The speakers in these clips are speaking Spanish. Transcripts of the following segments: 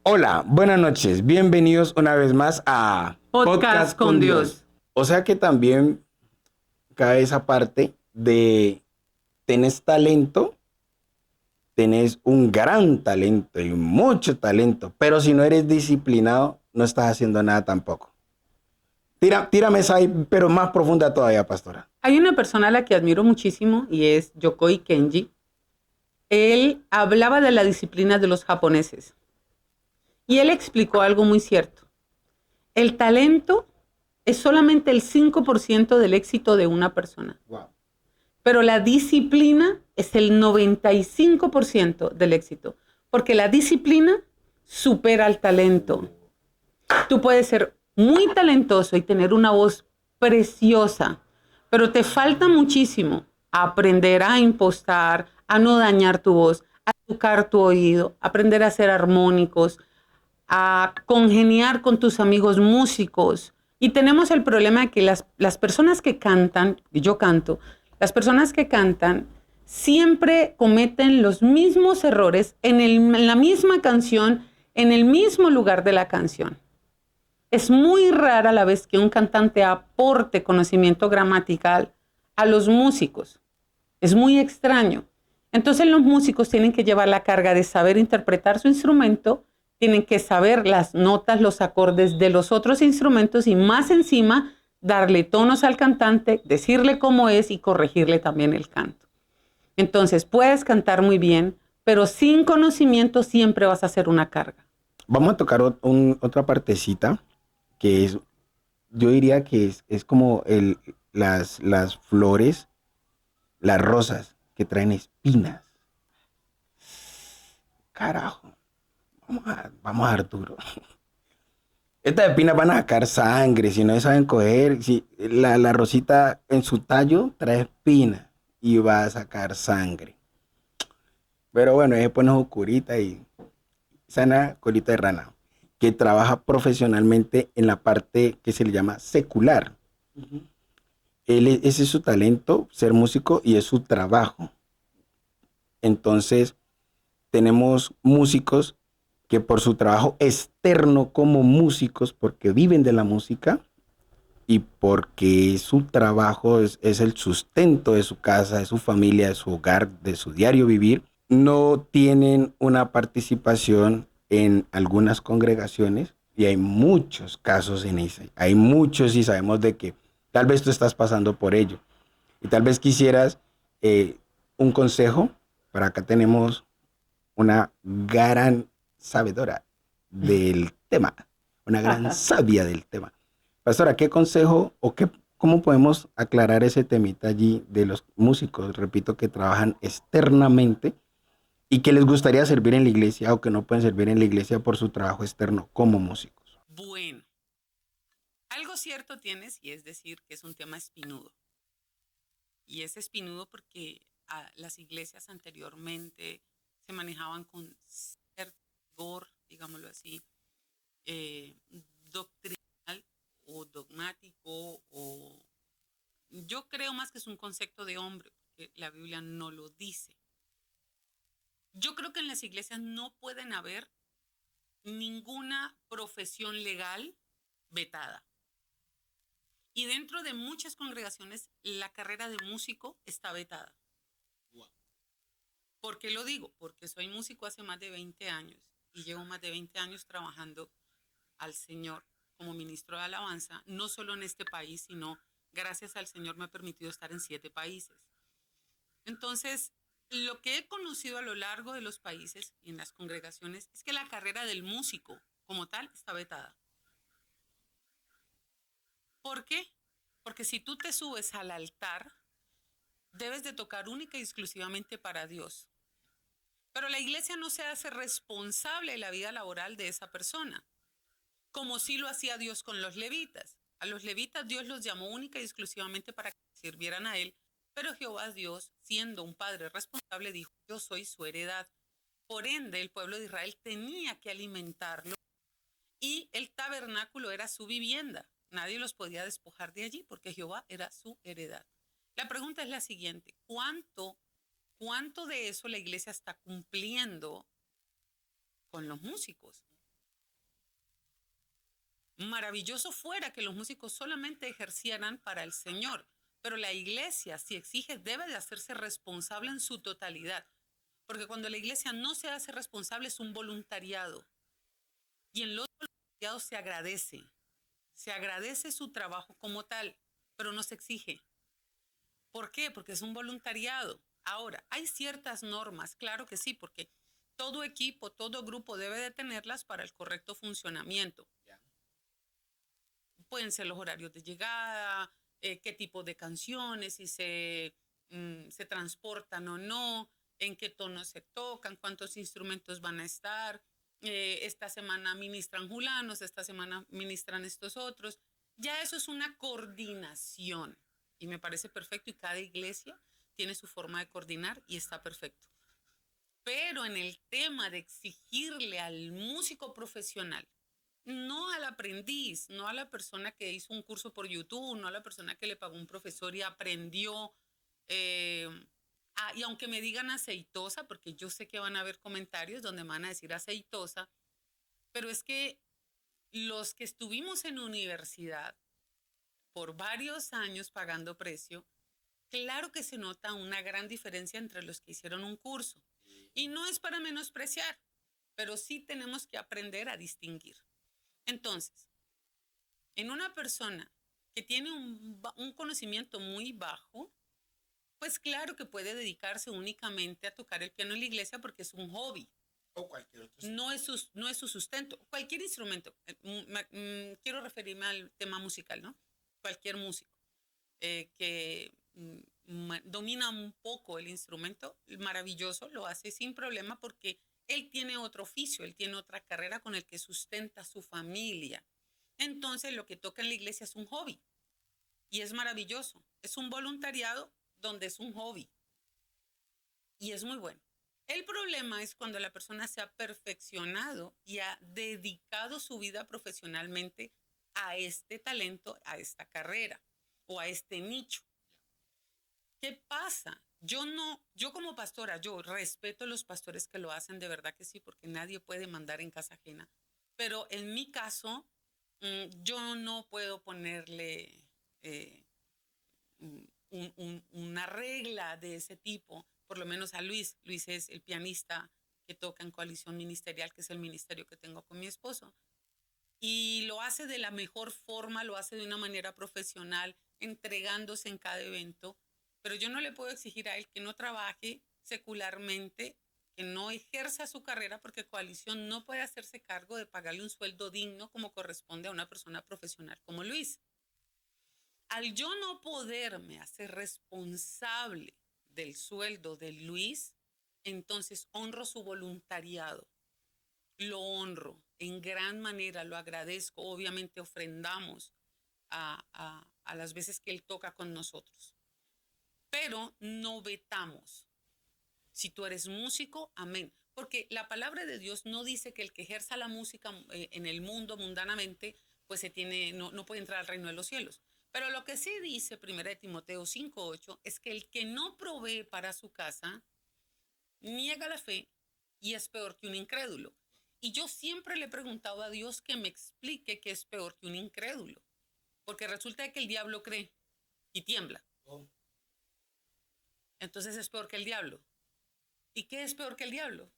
Hola, buenas noches. Bienvenidos una vez más a Podcast con Dios. O sea que también cabe esa parte de tenés talento, tenés un gran talento y mucho talento, pero si no eres disciplinado, no estás haciendo nada tampoco. Tírame esa ahí, pero más profunda todavía, pastora. Hay una persona a la que admiro muchísimo y es Yokoi Kenji. Él hablaba de la disciplina de los japoneses y él explicó algo muy cierto. El talento es solamente el 5% del éxito de una persona, Wow. pero la disciplina es el 95% del éxito, porque la disciplina supera al talento. Tú puedes ser muy talentoso y tener una voz preciosa, pero te falta muchísimo aprender a impostar, a no dañar tu voz, a tocar tu oído, aprender a ser armónicos, a congeniar con tus amigos músicos. Y tenemos el problema de que las personas que cantan, y yo canto, las personas que cantan siempre cometen los mismos errores en la misma canción, en el mismo lugar de la canción. Es muy rara la vez que un cantante aporte conocimiento gramatical a los músicos. Es muy extraño. Entonces los músicos tienen que llevar la carga de saber interpretar su instrumento, tienen que saber las notas, los acordes de los otros instrumentos y más encima darle tonos al cantante, decirle cómo es y corregirle también el canto. Entonces puedes cantar muy bien, pero sin conocimiento siempre vas a hacer una carga. Vamos a tocar otra partecita que es, yo diría que es como las flores, las rosas que traen espinas. Carajo, vamos a dar duro. Estas espinas van a sacar sangre, si no saben coger, si la rosita en su tallo trae espina y va a sacar sangre. Pero bueno, ella pone su curita y sana colita de rana, que trabaja profesionalmente en la parte que se le llama secular. Ese es su talento, ser músico, y es su trabajo. Entonces, tenemos músicos que por su trabajo externo como músicos, porque viven de la música y porque su trabajo es el sustento de su casa, de su familia, de su hogar, de su diario vivir, no tienen una participación en algunas congregaciones, y hay muchos casos en ese. Hay muchos y sabemos de que tal vez tú estás pasando por ello. Y tal vez quisieras un consejo. Para acá tenemos una gran sabedora del tema, una gran sabia del tema. Pastora, ¿qué consejo o cómo podemos aclarar ese temita allí de los músicos, repito, que trabajan externamente y que les gustaría servir en la iglesia o que no pueden servir en la iglesia por su trabajo externo como músicos? Bueno, algo cierto tienes y es decir que es un tema espinudo. Y es espinudo porque las iglesias anteriormente se manejaban con cierto rigor, digámoslo así, eh, doctrinal o dogmático, o yo creo más que es un concepto de hombre, porque la Biblia no lo dice. Yo creo que en las iglesias no pueden haber ninguna profesión legal vetada. Y dentro de muchas congregaciones la carrera de músico está vetada. ¿Por qué lo digo? Porque soy músico hace más de 20 años y llevo más de 20 años trabajando al Señor como ministro de alabanza, no solo en este país, sino gracias al Señor me ha permitido estar en 7 países. Entonces, lo que he conocido a lo largo de los países y en las congregaciones es que la carrera del músico como tal está vetada. ¿Por qué? Porque si tú te subes al altar, debes de tocar única y exclusivamente para Dios. Pero la iglesia no se hace responsable de la vida laboral de esa persona, como sí lo hacía Dios con los levitas. A los levitas Dios los llamó única y exclusivamente para que sirvieran a Él, pero Jehová Dios, siendo un padre responsable, dijo, yo soy su heredad. Por ende, el pueblo de Israel tenía que alimentarlo y el tabernáculo era su vivienda. Nadie los podía despojar de allí porque Jehová era su heredad. La pregunta es la siguiente, ¿cuánto de eso la iglesia está cumpliendo con los músicos? Maravilloso fuera que los músicos solamente ejercieran para el Señor, pero la iglesia, si exige, debe de hacerse responsable en su totalidad, porque cuando la iglesia no se hace responsable es un voluntariado, y en los voluntariados se agradece su trabajo como tal, pero no se exige. ¿Por qué? Porque es un voluntariado. Ahora, hay ciertas normas, claro que sí, porque todo equipo, todo grupo debe de tenerlas para el correcto funcionamiento. Pueden ser los horarios de llegada, qué tipo de canciones, si se transportan o no, en qué tono se tocan, cuántos instrumentos van a estar. Esta semana ministran julanos, esta semana ministran estos otros. Ya eso es una coordinación y me parece perfecto y cada iglesia tiene su forma de coordinar y está perfecto. Pero en el tema de exigirle al músico profesional, no al aprendiz, no a la persona que hizo un curso por YouTube, no a la persona que le pagó un profesor y aprendió, y aunque me digan aceitosa, porque yo sé que van a haber comentarios donde me van a decir aceitosa, pero es que los que estuvimos en universidad por varios años pagando precio, claro que se nota una gran diferencia entre los que hicieron un curso. Y no es para menospreciar, pero sí tenemos que aprender a distinguir. Entonces, en una persona que tiene un conocimiento muy bajo, pues claro que puede dedicarse únicamente a tocar el piano en la iglesia porque es un hobby. O cualquier otro. No es su sustento. Cualquier instrumento. Quiero referirme al tema musical, ¿no? Cualquier músico que domina un poco el instrumento, maravilloso, lo hace sin problema porque él tiene otro oficio, él tiene otra carrera con el que sustenta su familia. Entonces lo que toca en la iglesia es un hobby y es maravilloso. Es un voluntariado donde es un hobby y es muy bueno. El problema es cuando la persona se ha perfeccionado y ha dedicado su vida profesionalmente a este talento, a esta carrera o a este nicho. ¿Qué pasa? Yo como pastora, yo respeto a los pastores que lo hacen, de verdad que sí, porque nadie puede mandar en casa ajena. Pero en mi caso, yo no puedo ponerle una regla de ese tipo, por lo menos a Luis. Luis es el pianista que toca en Coalición Ministerial, que es el ministerio que tengo con mi esposo. Y lo hace de la mejor forma, lo hace de una manera profesional, entregándose en cada evento. Pero yo no le puedo exigir a él que no trabaje secularmente, que no ejerza su carrera, porque Coalición no puede hacerse cargo de pagarle un sueldo digno como corresponde a una persona profesional como Luis. Al yo no poderme hacer responsable del sueldo de Luis, entonces honro su voluntariado. Lo honro en gran manera, lo agradezco. Obviamente ofrendamos a las veces que él toca con nosotros. Pero no vetamos. Si tú eres músico, amén. Porque la palabra de Dios no dice que el que ejerza la música en el mundo mundanamente, pues no puede entrar al reino de los cielos. Pero lo que sí dice 1 Timoteo 5:8 es que el que no provee para su casa niega la fe y es peor que un incrédulo. Y yo siempre le he preguntado a Dios que me explique qué es peor que un incrédulo. Porque resulta que el diablo cree y tiembla. Entonces es peor que el diablo. ¿Y qué es peor que el diablo?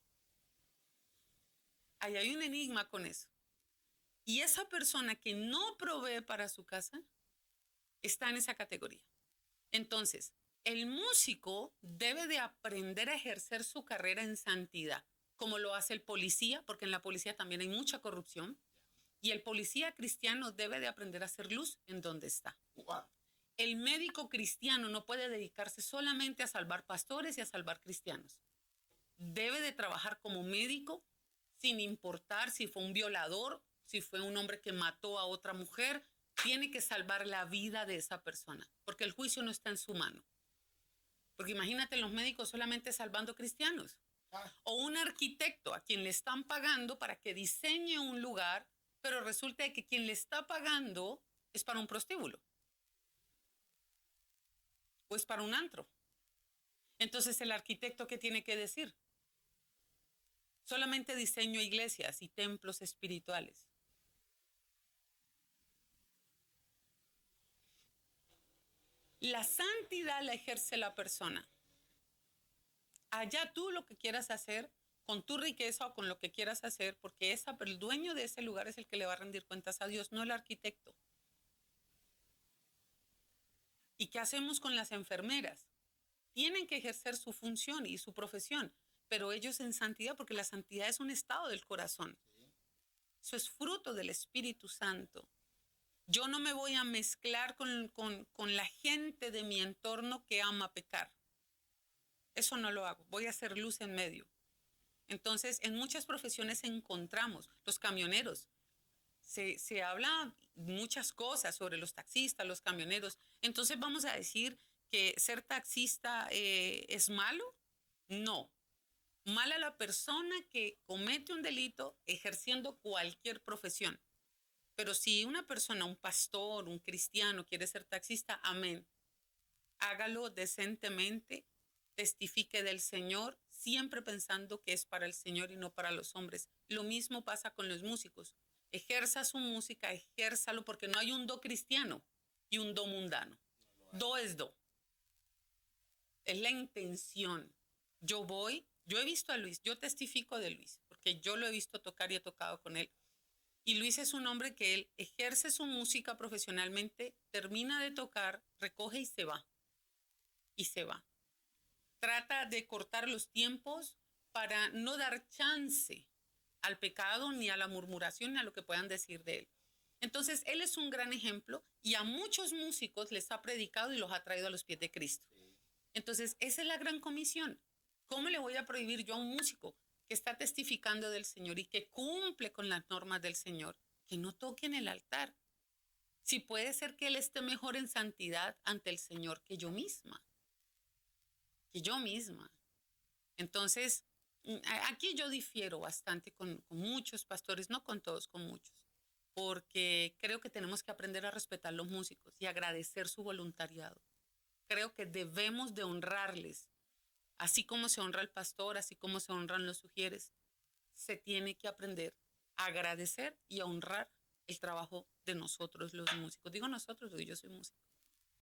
Ahí hay un enigma con eso. Y esa persona que no provee para su casa está en esa categoría. Entonces, el músico debe de aprender a ejercer su carrera en santidad, como lo hace el policía, porque en la policía también hay mucha corrupción. Y el policía cristiano debe de aprender a hacer luz en donde está. El médico cristiano no puede dedicarse solamente a salvar pastores y a salvar cristianos. Debe de trabajar como médico sin importar si fue un violador, si fue un hombre que mató a otra mujer, tiene que salvar la vida de esa persona, porque el juicio no está en su mano. Porque imagínate los médicos solamente salvando cristianos. O un arquitecto a quien le están pagando para que diseñe un lugar, pero resulta que quien le está pagando es para un prostíbulo. O es para un antro. Entonces, ¿el arquitecto qué tiene que decir? Solamente diseño iglesias y templos espirituales. La santidad la ejerce la persona. Allá tú lo que quieras hacer, con tu riqueza o con lo que quieras hacer, porque el dueño de ese lugar es el que le va a rendir cuentas a Dios, no el arquitecto. ¿Y qué hacemos con las enfermeras? Tienen que ejercer su función y su profesión, pero ellos en santidad, porque la santidad es un estado del corazón. Eso es fruto del Espíritu Santo. Yo no me voy a mezclar con la gente de mi entorno que ama pecar. Eso no lo hago. Voy a hacer luz en medio. Entonces, en muchas profesiones encontramos los camioneros. Se habla muchas cosas sobre los taxistas, los camioneros. Entonces, ¿vamos a decir que ser taxista es malo? No. Mala la persona que comete un delito ejerciendo cualquier profesión. Pero si una persona, un pastor, un cristiano quiere ser taxista, amén. Hágalo decentemente, testifique del Señor, siempre pensando que es para el Señor y no para los hombres. Lo mismo pasa con los músicos. Ejerza su música, ejérzalo, porque no hay un do cristiano y un do mundano. Do es do. Es la intención. Yo he visto a Luis, yo testifico de Luis, porque yo lo he visto tocar y he tocado con él. Y Luis es un hombre que él ejerce su música profesionalmente, termina de tocar, recoge y se va. Y se va. Trata de cortar los tiempos para no dar chance al pecado, ni a la murmuración, ni a lo que puedan decir de él. Entonces, él es un gran ejemplo y a muchos músicos les ha predicado y los ha traído a los pies de Cristo. Entonces, esa es la gran comisión. ¿Cómo le voy a prohibir yo a un músico que está testificando del Señor y que cumple con las normas del Señor, que no toque en el altar? Si puede ser que él esté mejor en santidad ante el Señor que yo misma. Entonces, aquí yo difiero bastante con muchos pastores, no con todos, con muchos, porque creo que tenemos que aprender a respetar a los músicos y agradecer su voluntariado. Creo que debemos de honrarles, así como se honra al pastor, así como se honran los sugieres. Se tiene que aprender a agradecer y a honrar el trabajo de nosotros los músicos. Digo nosotros porque yo soy músico.